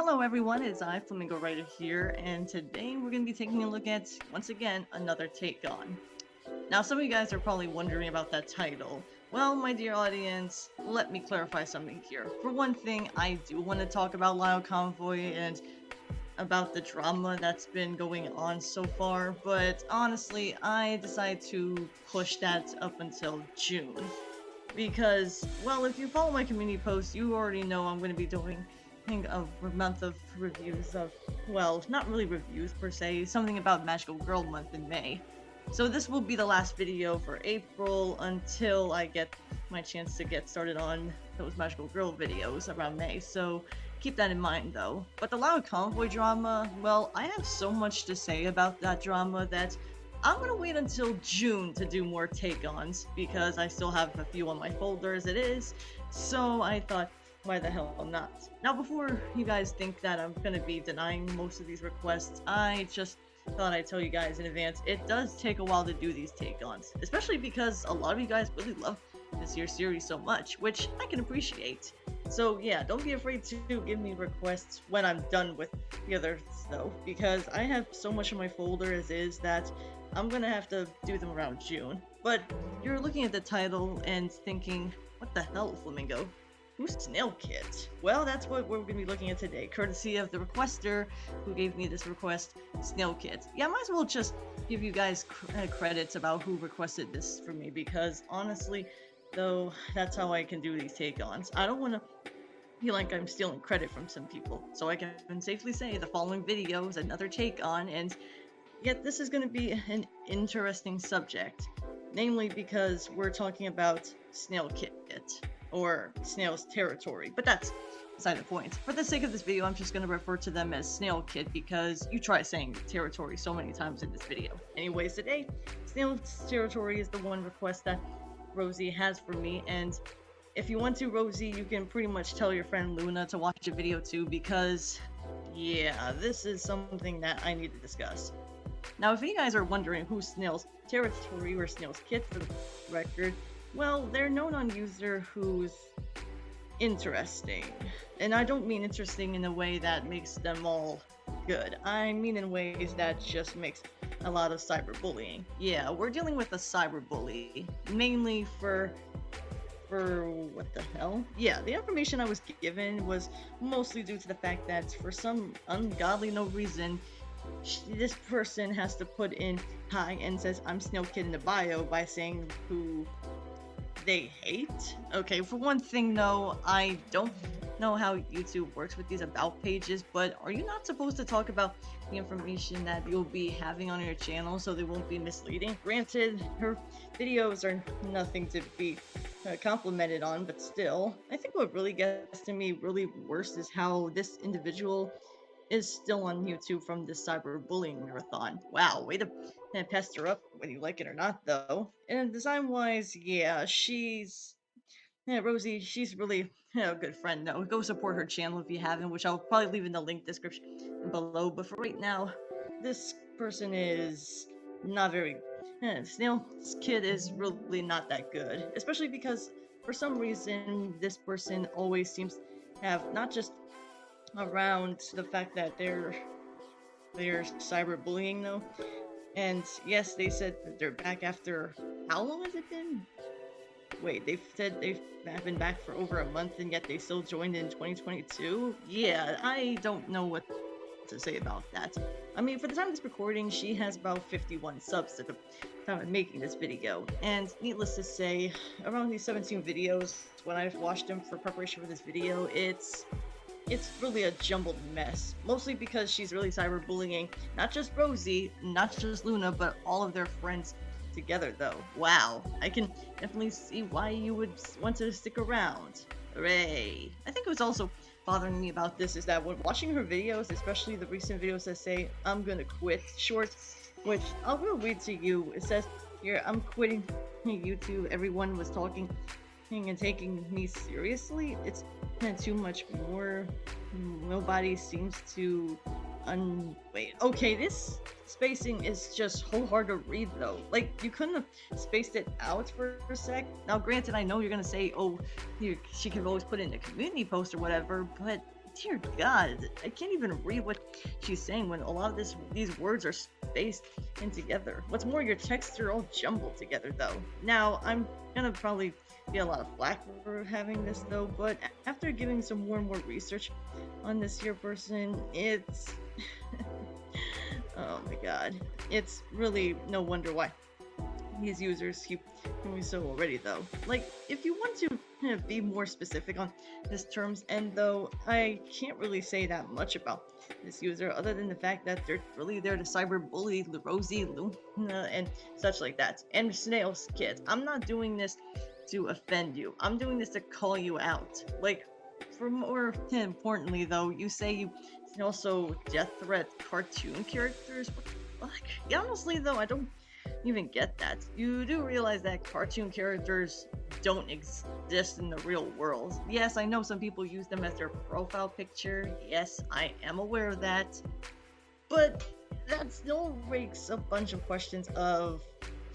Hello everyone, it's I, Flamingo Writer here, and today we're going to be taking a look at, once again, another take on. Now, some of you guys are probably wondering about that title. Well, my dear audience, let me clarify something here. For one thing, I do want to talk about Lyle Convoy and about the drama that's been going on so far, but honestly, I decided to push that up until June. Because, well, if you follow my community posts, you already know I'm going to be doing a month of reviews of, well, not really reviews per se, something about Magical Girl Month in May. So this will be the last video for April until I get my chance to get started on those Magical Girl videos around May, so keep that in mind though. But the Loud Convoy drama, well, I have so much to say about that drama that I'm gonna wait until June to do more take-ons because I still have a few on my folder as it is, so I thought, why the hell not? Now, before you guys think that I'm gonna be denying most of these requests, I just thought I'd tell you guys in advance, it does take a while to do these take-ons, especially because a lot of you guys really love this year's series so much, which I can appreciate. So yeah, don't be afraid to give me requests when I'm done with the others though, because I have so much in my folder as is that I'm gonna have to do them around June. But you're looking at the title and thinking, what the hell, Flamingo? Who's Snail Kid? Well, that's what we're going to be looking at today, courtesy of the requester who gave me this request, Snail Kid. Yeah, I might as well just give you guys credits about who requested this for me, because honestly, though, that's how I can do these take-ons. I don't want to feel like I'm stealing credit from some people, so I can safely say the following video is another take-on, and yet this is going to be an interesting subject, namely because we're talking about Snail Kid, or Snail's territory, but that's beside the point. For the sake of this video, I'm just going to refer to them as Snail Kid because you try saying territory so many times in this video. Anyways, today, Snail's territory is the one request that Rosie has for me, and if you want to, Rosie, you can pretty much tell your friend Luna to watch the video too, because yeah, this is something that I need to discuss. Now, if you guys are wondering who's Snail's territory or Snail's Kid for the record, well, they're known on user who's interesting. And I don't mean interesting in a way that makes them all good. I mean in ways that just makes a lot of cyberbullying. Yeah, we're dealing with a cyberbully, mainly for what the hell? Yeah, the information I was given was mostly due to the fact that for some ungodly no reason, this person has to put in hi and says I'm Snail Kid in the bio by saying who they hate. Okay, for one thing though, I don't know how YouTube works with these about pages, but are you not supposed to talk about the information that you'll be having on your channel so they won't be misleading? Granted, her videos are nothing to be complimented on, but still, I think what really gets to me really worse is how this individual is still on YouTube from this cyberbullying marathon. Wow, way to pest her up, whether you like it or not, though. And design-wise, yeah, Rosie, she's really a good friend, though. Go support her channel if you haven't, which I'll probably leave in the link description below. But for right now, this person is not very... Snail's Kid is really not that good, especially because for some reason, this person always seems to have not just around the fact that they're cyberbullying though, and yes, they said that they're back after how long has it been? Wait, they've said they've been back for over a month and yet they still joined in 2022? Yeah, I don't know what to say about that. I mean, for the time of this recording, she has about 51 subs at the time of making this video, and needless to say, around these 17 videos, when I've watched them for preparation for this video, it's really a jumbled mess, mostly because she's really cyberbullying not just Rosie, not just Luna, but all of their friends together though. Wow, I can definitely see why you would want to stick around. Hooray! I think it was also bothering me about this is that when watching her videos, especially the recent videos that say I'm gonna quit shorts, which I will read to you, it says here, I'm quitting YouTube, everyone was talking and taking me seriously. It's too much more. Nobody seems to wait, okay, this spacing is just so hard to read though. Like, you couldn't have spaced it out for a sec. Now granted, I know you're gonna say, oh, she could always put it in a community post or whatever, but dear God, I can't even read what she's saying when a lot of these words are spaced in together. What's more, your texts are all jumbled together, though. Now, I'm gonna probably get a lot of flack for having this, though, but after giving some more and more research on this here person, it's... oh my God. It's really no wonder why these users keep doing so already, though. Like, if you want to be more specific on this terms, and though I can't really say that much about this user other than the fact that they're really there to cyberbully Rosie, Luna, and such like that. And Snail's kids. I'm not doing this to offend you. I'm doing this to call you out. Like, for more importantly, though, you say you also death threat cartoon characters. What the fuck? Yeah, honestly, though, I don't even get that. You do realize that cartoon characters don't exist in the real world. Yes, I know some people use them as their profile picture. Yes, I am aware of that. But that still rakes a bunch of questions of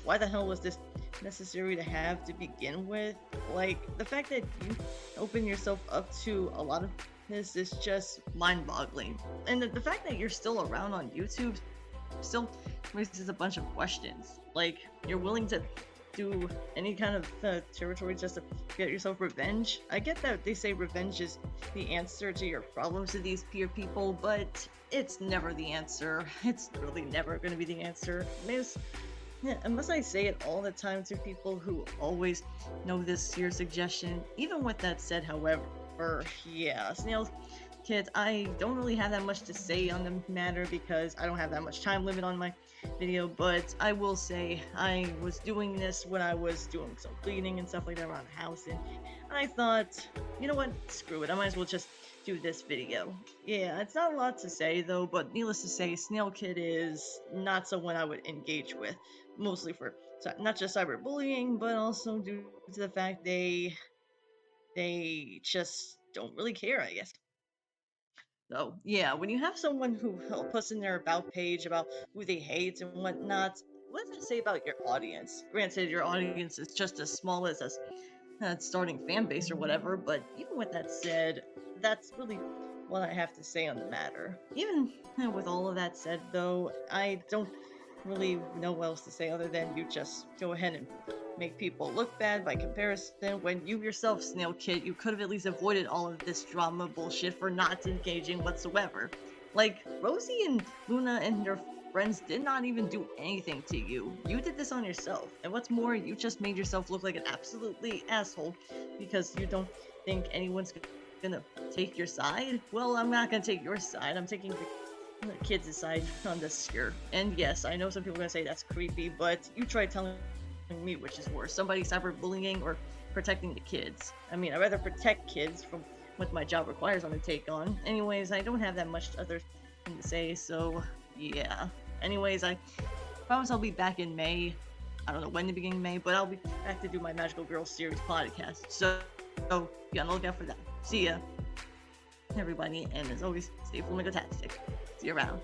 why the hell was this necessary to have to begin with? Like, the fact that you open yourself up to a lot of this is just mind-boggling. And the fact that you're still around on YouTube still raises a bunch of questions. Like, you're willing to do any kind of territory just to get yourself revenge. I get that they say revenge is the answer to your problems to these peer people, but it's never the answer. It's really never going to be the answer. Unless I say it all the time to people who always know this here suggestion. Even with that said, however, yeah, Snail's kids, I don't really have that much to say on the matter because I don't have that much time limit on my video, but I will say I was doing this when I was doing some cleaning and stuff like that around the house, and I thought, you know what, screw it, I might as well just do this video. Yeah, it's not a lot to say though, but needless to say, Snail Kid is not someone I would engage with, mostly for not just cyberbullying, but also due to the fact they just don't really care, I guess. So, yeah, when you have someone who puts in their about page about who they hate and whatnot, what does it say about your audience? Granted, your audience is just as small as a starting fan base or whatever, but even with that said, that's really what I have to say on the matter. Even with all of that said, though, I don't really know what else to say other than you just go ahead and make people look bad by comparison when you yourself, Snail Kid, you could have at least avoided all of this drama bullshit for not engaging whatsoever. Like, Rosie and Luna and their friends did not even do anything to you. You did this on yourself. And what's more, you just made yourself look like an absolutely asshole because you don't think anyone's gonna take your side? Well, I'm not gonna take your side. I'm taking the kids' side on this here. And yes, I know some people are gonna say that's creepy, but you try telling me which is worse, somebody cyberbullying or protecting the kids. I mean, I'd rather protect kids from what my job requires on to take on. Anyways, I don't have that much other thing to say, so yeah. Anyways, I promise I'll be back in May. I don't know when the beginning of May, but I'll be back to do my Magical Girl series podcast. So be on the lookout for that. See ya, everybody, and as always, stay Flamingo-tastic. See you around.